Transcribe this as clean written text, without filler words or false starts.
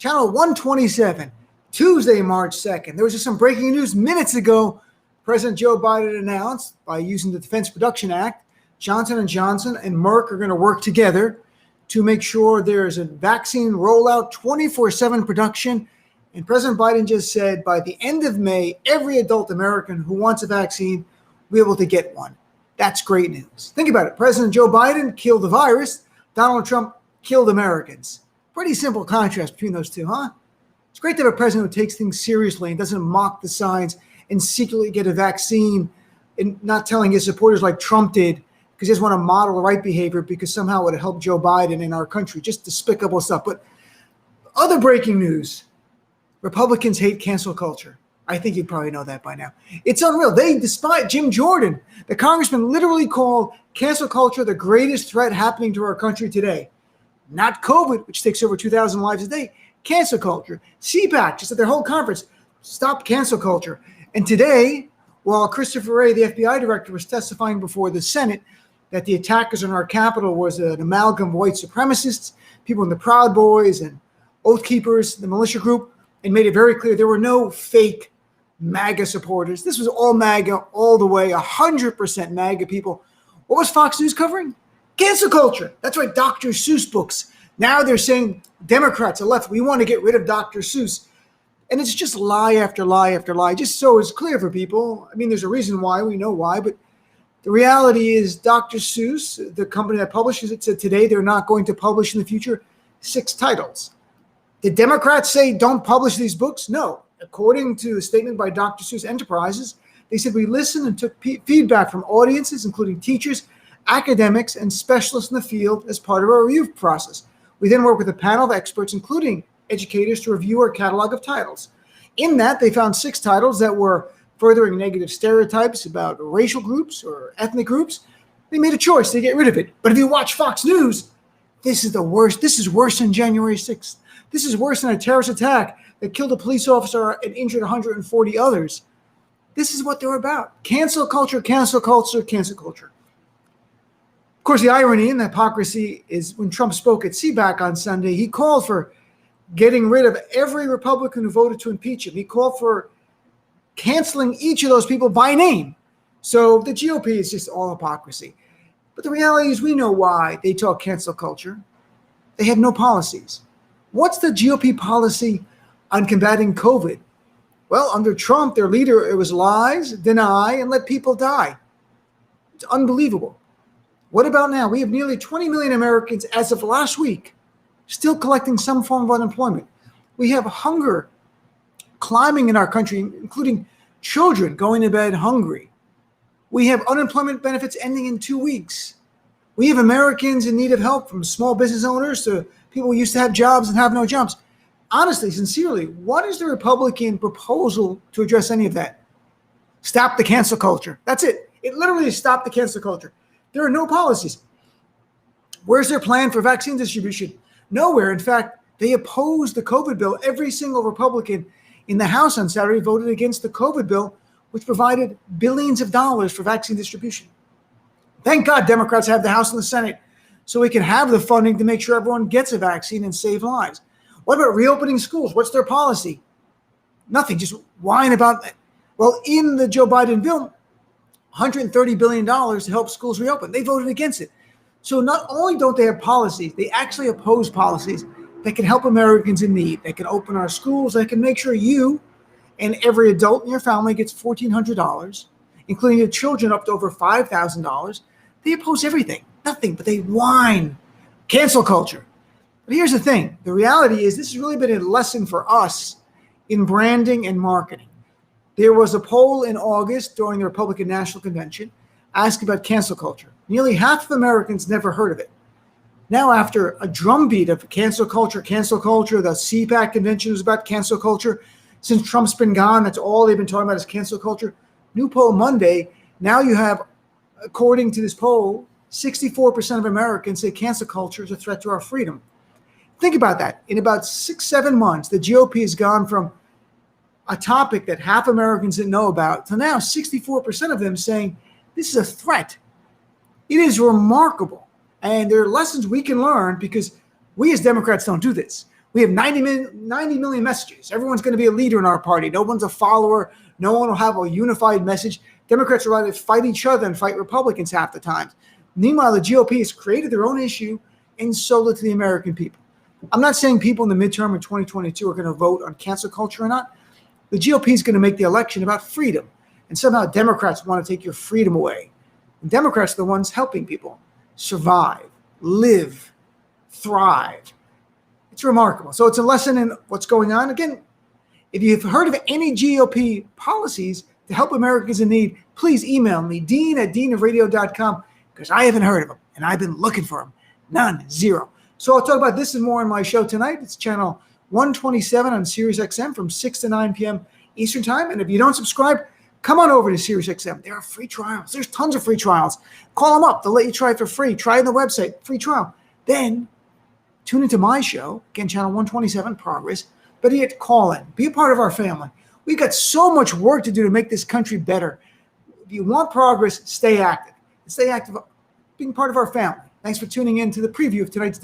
Channel 127, Tuesday, March 2nd. There was just some breaking news minutes ago. President Joe Biden announced, by using the Defense Production Act, Johnson & Johnson and Merck are going to work together to make sure there's a vaccine rollout, 24/7 production. And President Biden just said by the end of May, every adult American who wants a vaccine will be able to get one. That's great news. Think about it. President Joe Biden killed the virus. Donald Trump killed Americans. Pretty simple contrast between those two, huh? It's great to have a president who takes things seriously and doesn't mock the signs and secretly get a vaccine and not telling his supporters like Trump did because he just want to model the right behavior because somehow it would help Joe Biden in our country. Just despicable stuff. But other breaking news, Republicans hate cancel culture. I think you probably know that by now. It's unreal. They despise Jim Jordan. The congressman literally called cancel culture the greatest threat happening to our country today. Not COVID, which takes over 2,000 lives a day. Cancel culture. CPAC, just at their whole conference, stop cancel culture. And today, while Christopher Wray, the FBI director, was testifying before the Senate that the attackers on our Capitol was an amalgam of white supremacists, people in the Proud Boys and Oath Keepers, the militia group, and made it very clear there were no fake MAGA supporters. This was all MAGA all the way, 100% MAGA people. What was Fox News covering? Cancel culture. That's right, Dr. Seuss books. Now they're saying Democrats are left. We want to get rid of Dr. Seuss. And it's just lie after lie after lie, just so it's clear for people. I mean, there's a reason why. We know why. But the reality is Dr. Seuss, the company that publishes it, said today they're not going to publish in the future 6 titles. Did Democrats say don't publish these books? No. According to a statement by Dr. Seuss Enterprises, they said we listened and took feedback from audiences, including teachers, academics, and specialists in the field as part of our review process. We then worked with a panel of experts, including educators, to review our catalog of titles. In that, they found 6 titles that were furthering negative stereotypes about racial groups or ethnic groups. They made a choice to get rid of it. But if you watch Fox News, this is the worst. This is worse than January 6th. This is worse than a terrorist attack that killed a police officer and injured 140 others. This is what they're about. Cancel culture, cancel culture, cancel culture. Of course, the irony and the hypocrisy is when Trump spoke at CPAC on Sunday, he called for getting rid of every Republican who voted to impeach him. He called for canceling each of those people by name. So the GOP is just all hypocrisy. But the reality is we know why they talk cancel culture. They have no policies. What's the GOP policy on combating COVID? Well, under Trump, their leader, it was lies, deny, and let people die. It's unbelievable. What about now? We have nearly 20 million Americans as of last week still collecting some form of unemployment. We have hunger climbing in our country, including children going to bed hungry. We have unemployment benefits ending in 2 weeks. We have Americans in need of help, from small business owners to people who used to have jobs and have no jobs. Honestly, sincerely, what is the Republican proposal to address any of that? Stop the cancel culture. That's it. It literally is stop the cancel culture. There are no policies. Where's their plan for vaccine distribution? Nowhere. In fact, they opposed the COVID bill. Every single Republican in the House on Saturday voted against the COVID bill, which provided billions of dollars for vaccine distribution. Thank God Democrats have the House and the Senate so we can have the funding to make sure everyone gets a vaccine and save lives. What about reopening schools? What's their policy? Nothing, just whine about that. Well, in the Joe Biden bill, $130 billion to help schools reopen. They voted against it. So not only don't they have policies, they actually oppose policies that can help Americans in need. They can open our schools. They can make sure you and every adult in your family gets $1,400, including your children up to over $5,000. They oppose everything, nothing, but they whine. Cancel culture. But here's the thing. The reality is this has really been a lesson for us in branding and marketing. There was a poll in August during the Republican National Convention asking about cancel culture. Nearly half of Americans never heard of it. Now, after a drumbeat of cancel culture, the CPAC convention was about cancel culture. Since Trump's been gone, that's all they've been talking about is cancel culture. New poll Monday. Now you have, according to this poll, 64% of Americans say cancel culture is a threat to our freedom. Think about that. In about 6-7 months, the GOP has gone from a topic that half Americans didn't know about to now 64% of them saying this is a threat. It is remarkable. And there are lessons we can learn because we as Democrats don't do this. We have 90 million messages. Everyone's going to be a leader in our party. No one's a follower. No one will have a unified message. Democrats are rather fight each other and fight Republicans half the time. Meanwhile, the GOP has created their own issue and sold it to the American people. I'm not saying people in the midterm in 2022 are going to vote on cancel culture or not. The GOP is going to make the election about freedom. And somehow Democrats want to take your freedom away. And Democrats are the ones helping people survive, live, thrive. It's remarkable. So it's a lesson in what's going on. Again, if you've heard of any GOP policies to help Americans in need, please email me, dean@deanofradio.com, because I haven't heard of them, and I've been looking for them. None, zero. So I'll talk about this and more on my show tonight. It's channel 127 on SiriusXM from 6 to 9 p.m. Eastern Time. And if you don't subscribe, come on over to SiriusXM. There are free trials. There's tons of free trials. Call them up. They'll let you try it for free. Try it on the website, free trial. Then tune into my show, again, channel 127, Progress. Better yet, call in. Be a part of our family. We've got so much work to do to make this country better. If you want progress, stay active. Stay active being part of our family. Thanks for tuning in to the preview of tonight's